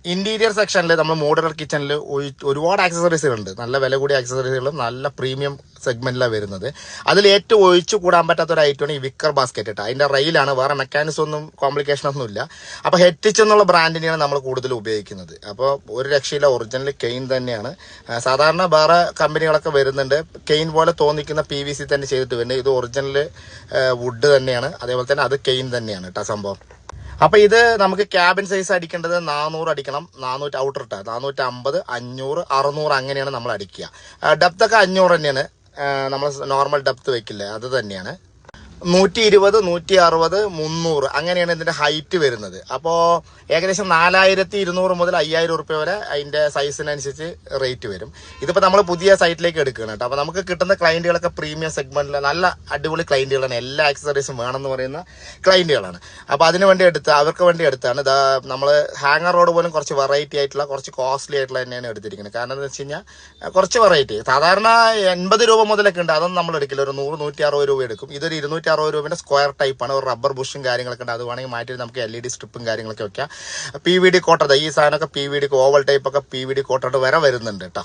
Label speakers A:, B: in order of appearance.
A: Interior സെക്ഷനിൽ നമ്മൾ modular കിച്ചണിൽ ഒരുപാട് ആക്സസറീസുകളുണ്ട്. നല്ല വില കൂടിയ ആക്സസറീസുകളും നല്ല പ്രീമിയം സെഗ്മെന്റിലാണ് വരുന്നത്. അതിൽ ഏറ്റവും ഒഴിച്ചു കൂടാൻ പറ്റാത്ത ഒരു ഐറ്റമാണ് ഈ വിക്കർ ബാസ്ക്കറ്റ് ഇട്ട്. അതിന്റെ റെയിലാണ്, വേറെ മെക്കാനിസം ഒന്നും കോംപ്ലിക്കേഷൻ ഒന്നും ഇല്ല. അപ്പോൾ ഹെറ്റിച്ച് എന്നുള്ള ബ്രാൻഡിനെയാണ് നമ്മൾ കൂടുതൽ ഉപയോഗിക്കുന്നത്. അപ്പോൾ ഒരു രക്ഷയില്ല, ഒറിജിനൽ കെയിൻ തന്നെയാണ്. സാധാരണ വേറെ കമ്പനികളൊക്കെ വരുന്നുണ്ട്, കെയിൻ പോലെ തോന്നിക്കുന്ന PVC തന്നെ ചെയ്തിട്ട് വരുന്നത്. ഇത് ഒറിജിനൽ വുഡ് തന്നെയാണ്, അതേപോലെ തന്നെ അത് കെയിൻ തന്നെയാണ് കേട്ടോ സംഭവം. അപ്പൊ ഇത് നമുക്ക് ക്യാബിൻ സൈസ് അടിക്കേണ്ടത് 400 അടിക്കണം. 400 ഔട്ടർ ഇട്ട 450, 500, 600 അങ്ങനെയാണ് നമ്മൾ അടിക്കുക. ഡെപ്ത് ഒക്കെ 500 തന്നെയാണ്. നമ്മൾ നോർമൽ ഡെപ്ത് വെക്കില്ലേ, അത് തന്നെയാണ്. 120, 160, 300 അങ്ങനെയാണ് ഇതിന്റെ ഹൈറ്റ് വരുന്നത്. അപ്പോൾ ഏകദേശം 4200 മുതൽ 5000 റുപ്യ വരെ അതിന്റെ സൈസിനനുസരിച്ച് റേറ്റ് വരും. ഇതിപ്പോൾ നമ്മൾ പുതിയ സൈറ്റിലേക്ക് എടുക്കുകയാണ് കേട്ടോ. അപ്പോൾ നമുക്ക് കിട്ടുന്ന ക്ലയന്റുകളൊക്കെ പ്രീമിയം സെഗ്മെന്റിൽ നല്ല അടിപൊളി ക്ലയന്റുകളാണ്. എല്ലാ ആക്സസറീസും വേണമെന്ന് പറയുന്ന ക്ലയന്റുകളാണ്. അപ്പോൾ അതിന് വേണ്ടി അവർക്ക് വേണ്ടി എടുത്താണ്. നമ്മൾ ഹാങ്ങർ റോഡ് പോലും കുറച്ച് വെറൈറ്റി ആയിട്ടുള്ള, കുറച്ച് കോസ്റ്റ്ലി ആയിട്ടുള്ള തന്നെയാണ് എടുത്തിരിക്കുന്നത്. കാരണം എന്താ വെച്ച് കഴിഞ്ഞാൽ കുറച്ച് വെറൈറ്റി. സാധാരണ 80 രൂപ മുതലൊക്കെ ഉണ്ട്, അതൊന്നും നമ്മൾ എടുക്കില്ല. ഒരു 100, 160 രൂപ എടുക്കും. ഇതൊരു 260 രൂപയുടെ സ്ക്വയർ ടൈപ്പാണ്. ഒരു റബ്ബർ ബുഷും കാര്യങ്ങളൊക്കെ ഉണ്ട്. അത് വേണമെങ്കിൽ മാറ്റി നമുക്ക് LED സ്ട്രിപ്പും കാര്യങ്ങളൊക്കെ വെക്കാം. PVD കോട്ടർ, ഈ സാധനമൊക്കെ PVD ഓവൽ ടൈപ്പൊക്കെ PVD കോട്ടർ വരെ വരുന്നുണ്ട് കേട്ടോ.